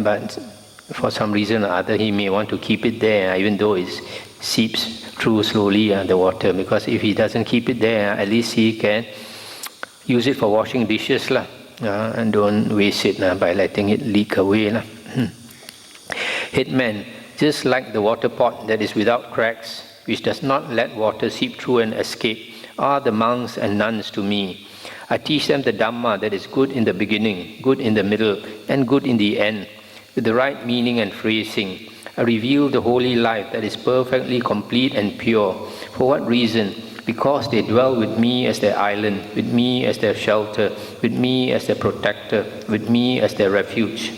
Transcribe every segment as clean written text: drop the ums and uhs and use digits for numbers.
but for some reason or other he may want to keep it there, even though it seeps through slowly the water, because if he doesn't keep it there, at least he can use it for washing dishes and don't waste it by letting it leak away. Headman, just like the water pot that is without cracks, which does not let water seep through and escape, are the monks and nuns to me. I teach them the Dhamma that is good in the beginning, good in the middle, and good in the end, with the right meaning and phrasing. I reveal the holy life that is perfectly complete and pure. For what reason? Because they dwell with me as their island, with me as their shelter, with me as their protector, with me as their refuge.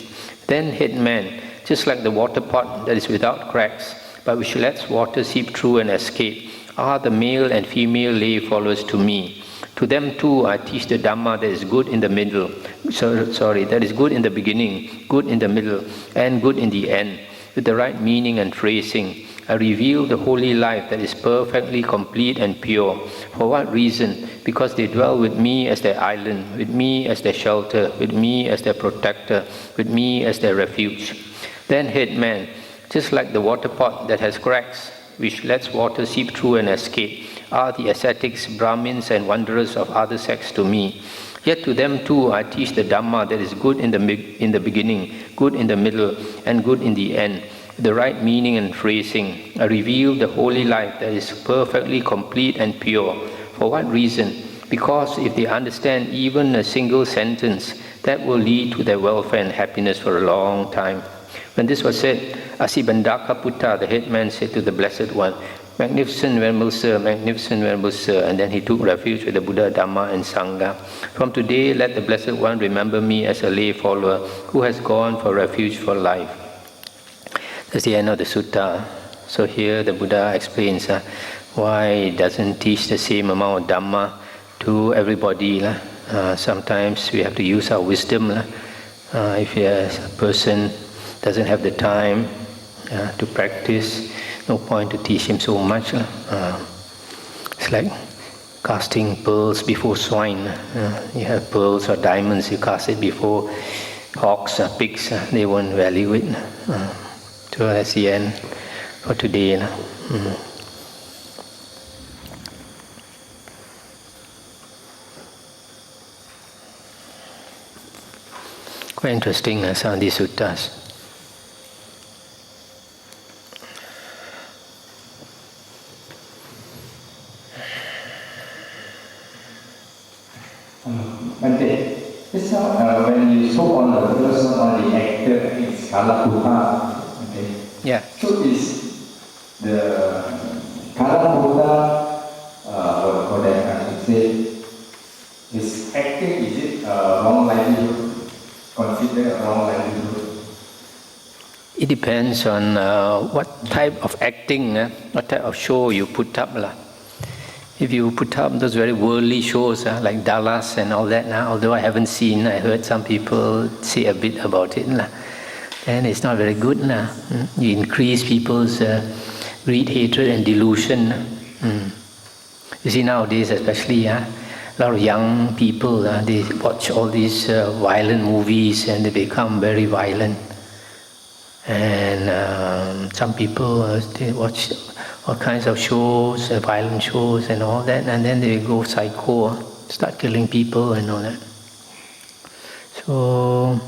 Then headman, just like the water pot that is without cracks, but which lets water seep through and escape, are the male and female lay followers to me. To them too I teach the Dhamma that is good in the middle, that is good in the beginning, good in the middle, and good in the end, with the right meaning and phrasing. I reveal the holy life that is perfectly complete and pure. For what reason? Because they dwell with me as their island, with me as their shelter, with me as their protector, with me as their refuge. Then headman, just like the water pot that has cracks, which lets water seep through and escape, are the ascetics, Brahmins, and wanderers of other sects to me. Yet to them too I teach the Dhamma that is good in the beginning, good in the middle, and good in the end, with the right meaning and phrasing. I reveal the holy life that is perfectly complete and pure. For what reason? Because if they understand even a single sentence, that will lead to their welfare and happiness for a long time. When this was said, Asibandaka Putta, the headman, said to the Blessed One, Magnificent Venerable Sir, Magnificent Venerable Sir, and then he took refuge with the Buddha, Dhamma, and Sangha. From today, let the Blessed One remember me as a lay follower who has gone for refuge for life. That's the end of the sutta. So here the Buddha explains why he doesn't teach the same amount of Dhamma to everybody. Sometimes we have to use our wisdom. If a person doesn't have the time to practice, no point to teach him so much. It's like casting pearls before swine. You have pearls or diamonds, you cast it before hawks or pigs, they won't value it. So that's the end for today. Quite interesting, some of these suttas. When you show on the person or the actor, it's Kalaputa. Okay. Yeah. So is the Kalaputa, for that I should say, is acting, is it wrong livelihood? Considered a wrong livelihood? It depends on what type of acting, what type of show you put up. If you put up those very worldly shows like Dallas and all that, although I haven't seen, I heard some people say a bit about it, then it's not very good. You increase people's greed, hatred and delusion. You see nowadays especially, a lot of young people, they watch all these violent movies and they become very violent. And some people they watch all kinds of shows, violent shows and all that, and then they go psycho, start killing people and all that. So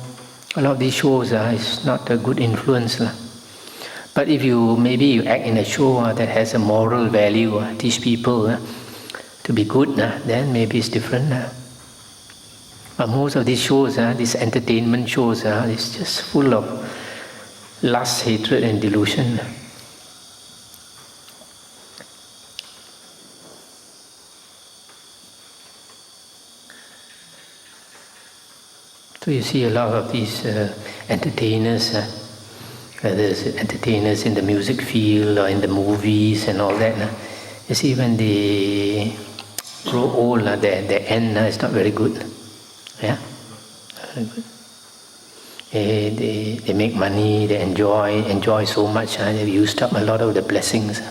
a lot of these shows is not a good influence. But if maybe you act in a show that has a moral value, teach people to be good, then maybe it's different. But most of these shows, these entertainment shows, is just full of lust, hatred and delusion. So you see a lot of these entertainers, whether it's entertainers in the music field or in the movies and all that. You see when they grow old, their end is not very good. Yeah, very good. They make money, they enjoy so much, they've used up a lot of the blessings.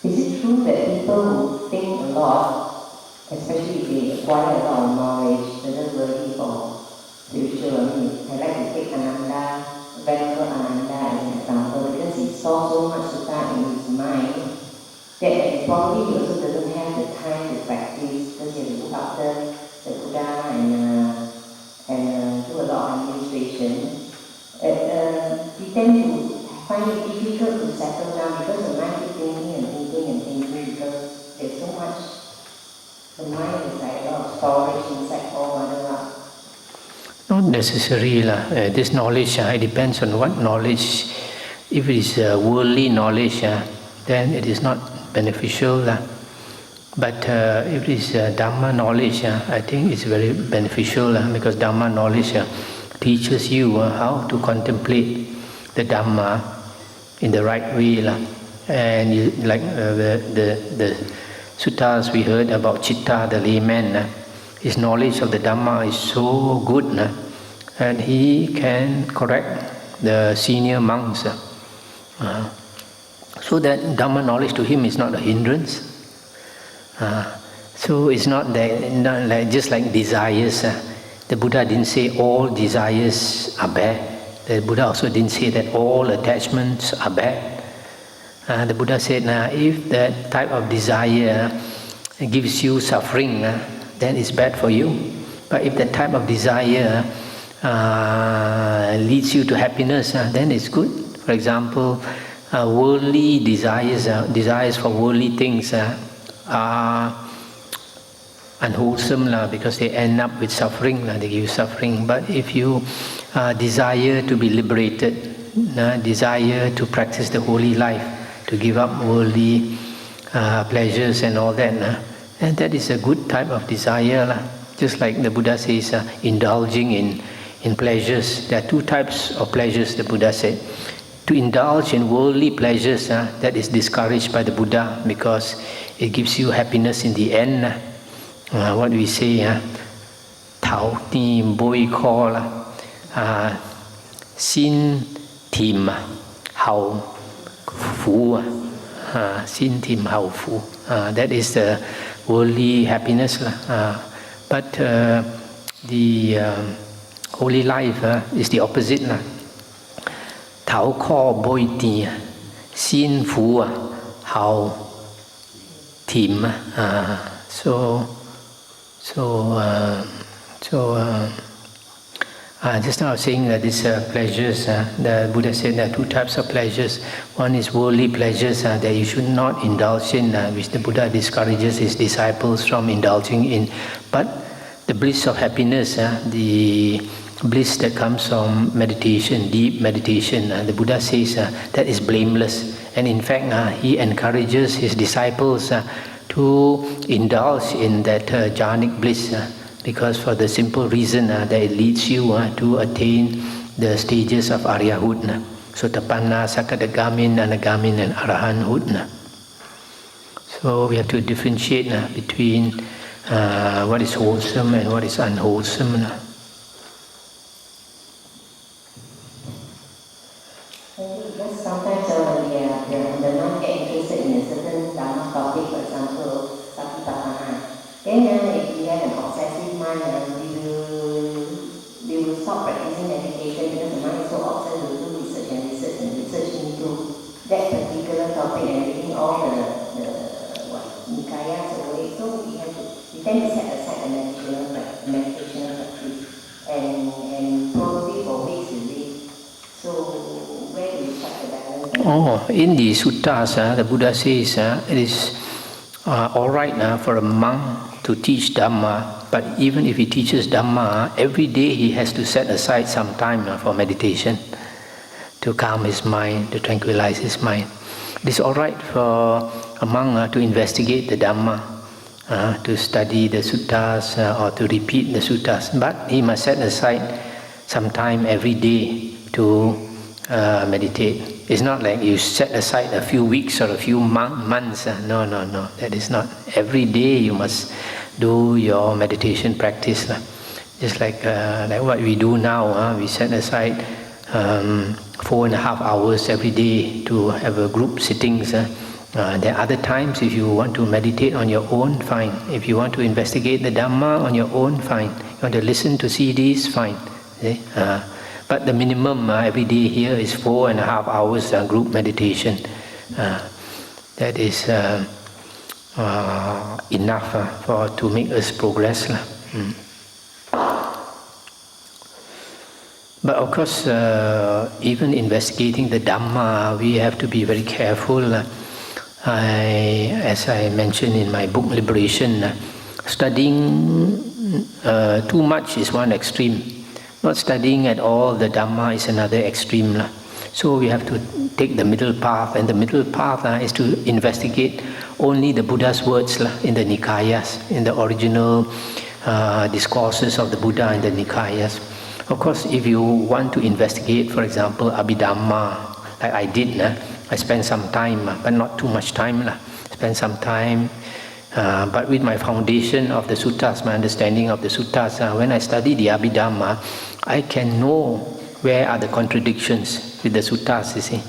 Is it true that people who think a lot especially if they acquire a lot of knowledge, doesn't worry for spiritual. I like to take Ananda, Venerable Ananda as an example, because he saw so much Sutta in his mind that probably he also doesn't have the time to practice, because he has to look after the Buddha and do a lot of administration. We tend to find it difficult to settle down because the mind keeps thinking because there's so much. The mind is like a lot of storage inside all other up. Not necessary. This knowledge, it depends on what knowledge. If it is worldly knowledge, then it is not beneficial. But if it is Dhamma knowledge, I think it's very beneficial because Dhamma knowledge teaches you how to contemplate the Dhamma in the right way. And like the Suttas we heard about Citta, the layman, his knowledge of the Dhamma is so good, and he can correct the senior monks. So that Dhamma knowledge to him is not a hindrance. So it's not like, just like desires. The Buddha didn't say all desires are bad. The Buddha also didn't say that all attachments are bad. The Buddha said, if that type of desire gives you suffering, then it's bad for you. But if that type of desire leads you to happiness, then it's good. For example, worldly desires for worldly things are unwholesome because they end up with suffering, they give you suffering. But if you desire to be liberated, desire to practice the holy life, to give up worldly pleasures and all that, and that is a good type of desire. Just like the Buddha says, indulging in pleasures. There are two types of pleasures, the Buddha said. To indulge in worldly pleasures, that is discouraged by the Buddha because it gives you happiness in the end. What we say, Thảo tìm bôi kho xin tìm hậu phú, xin tìm hậu phú. That is the worldly happiness. But the holy life is the opposite. Thảo kho bôi tì, xin phú hậu tìm. Just now I was saying that these pleasures, the Buddha said there are two types of pleasures. One is worldly pleasures that you should not indulge in, which the Buddha discourages his disciples from indulging in. But the bliss of happiness, the bliss that comes from meditation, deep meditation, the Buddha says that is blameless. And in fact, he encourages his disciples to indulge in that jhanic bliss, because for the simple reason that it leads you to attain the stages of Aryahood, Sotapanna, Sakadagamin, Anagamin, and Arahanhood. So we have to differentiate between what is wholesome and what is unwholesome. Because sometimes the mind get interested in a certain Dhamma topic, for example, Satipatthana. Then if you have an obsessive mind, they will stop practicing meditation because the mind is so obsessed with do research into that particular topic and reading all the Nikayas away. So we tend to set aside a meditation practice and probably for weeks a day. So where do we strike the balance? In the Suttas, the Buddha says it is all right for a monk to teach Dhamma, but even if he teaches Dhamma, every day he has to set aside some time for meditation, to calm his mind, to tranquilize his mind. It is all right for a monk to investigate the Dhamma, to study the Suttas or to repeat the Suttas, but he must set aside some time every day to meditate. It's not like you set aside a few weeks or a few months. No. That is not. Every day you must do your meditation practice. Just like what we do now. We set aside 4.5 hours every day to have a group sittings There are other times if you want to meditate on your own, fine. If you want to investigate the Dhamma on your own, fine. You want to listen to CDs, fine. See? But the minimum every day here is 4.5 hours group meditation. That is enough to make us progress. But of course, even investigating the Dhamma, we have to be very careful. As I mentioned in my book Liberation, studying too much is one extreme. Not studying at all the Dhamma is another extreme. So we have to take the middle path, and the middle path is to investigate only the Buddha's words in the Nikayas, in the original discourses of the Buddha in the Nikayas. Of course, if you want to investigate, for example, Abhidhamma, like I did, I spent some time, but not too much time. Spend some time, but with my foundation of the Suttas, my understanding of the Suttas, when I study the Abhidhamma, I can know where are the contradictions with the Suttas, you see.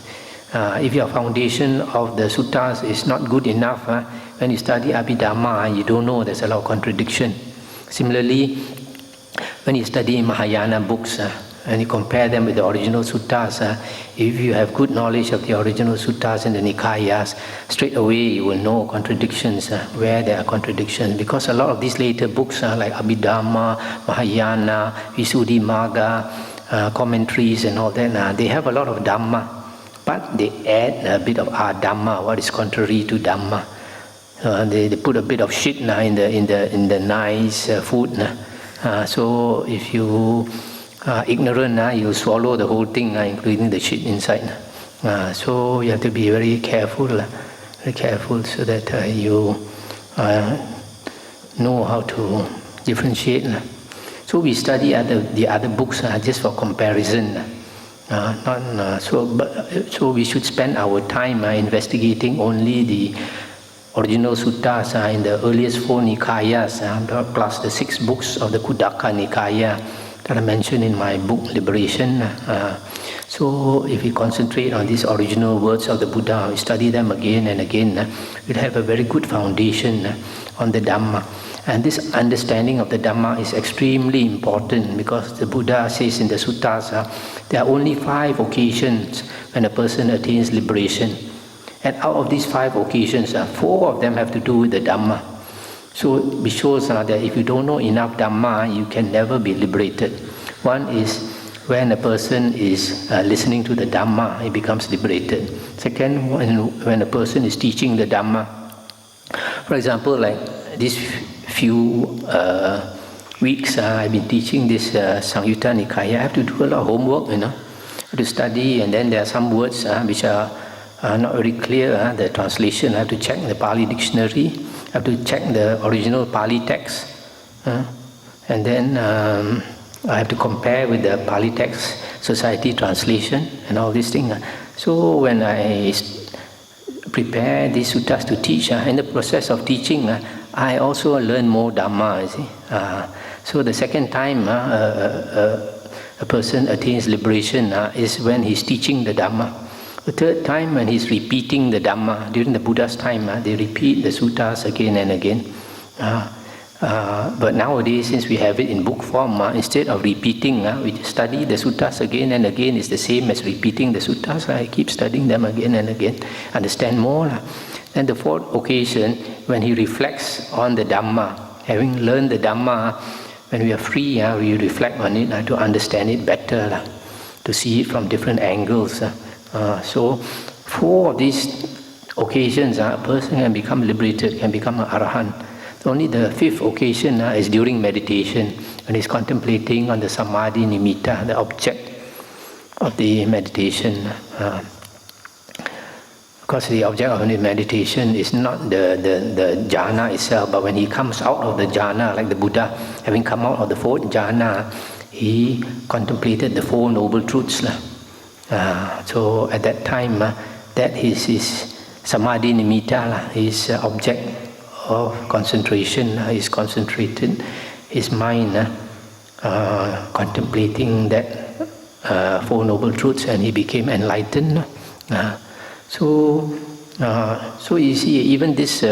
If your foundation of the Suttas is not good enough, when you study Abhidhamma, you don't know there's a lot of contradiction. Similarly, when you study Mahayana books, and you compare them with the original suttas, if you have good knowledge of the original suttas and the Nikayas, straight away you will know contradictions, where there are contradictions. Because a lot of these later books, like Abhidhamma, Mahayana, Visuddhimagga, commentaries and all that, they have a lot of Dhamma, but they add a bit of Dhamma, what is contrary to Dhamma. They put a bit of shit in the nice food. So if you ignorant, you swallow the whole thing, including the shit inside. So you have to be very careful so that you know how to differentiate. So we study the other books just for comparison. So we should spend our time investigating only the original suttas in the earliest 4 Nikayas, plus the 6 books of the Khuddaka Nikaya that I mentioned in my book Liberation. So if we concentrate on these original words of the Buddha, we study them again and again, we'll have a very good foundation on the Dhamma. And this understanding of the Dhamma is extremely important, because the Buddha says in the Suttas, there are only 5 occasions when a person attains liberation. And out of these 5 occasions, 4 of them have to do with the Dhamma. So it shows that if you don't know enough Dhamma, you can never be liberated. One is when a person is listening to the Dhamma, he becomes liberated. Second, when a person is teaching the Dhamma. For example, like these few weeks, I've been teaching this Samyutta Nikaya. I have to do a lot of homework, I have to study, and then there are some words which are not very clear, the translation. I have to check the Pali dictionary, I have to check the original Pali text, and then I have to compare with the Pali text, society translation, and all these things. So when I prepare these suttas to teach, in the process of teaching, I also learn more Dhamma, you see. So the second time a person attains liberation is when he's teaching the Dhamma. The third time, when he's repeating the Dhamma. During the Buddha's time, they repeat the suttas again and again. But nowadays, since we have it in book form, instead of repeating, we just study the suttas again and again. It's the same as repeating the suttas. I keep studying them again and again, understand more. And the fourth occasion, when he reflects on the Dhamma, having learned the Dhamma, when we are free, we reflect on it to understand it better, to see it from different angles. So 4 of these occasions, a person can become liberated, can become an Arahant. Only the 5th occasion is during meditation, when he's contemplating on the Samadhi Nimitta, the object of the meditation. Of course, the object of the meditation is not the jhana itself, but when he comes out of the jhana, like the Buddha, having come out of the 4th jhana, he contemplated the 4 noble truths. So at that time, that is his Samadhi Nimitta, his object of concentration. Is concentrated his mind contemplating that 4 noble truths, and he became enlightened. So So you see, even this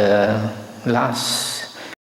last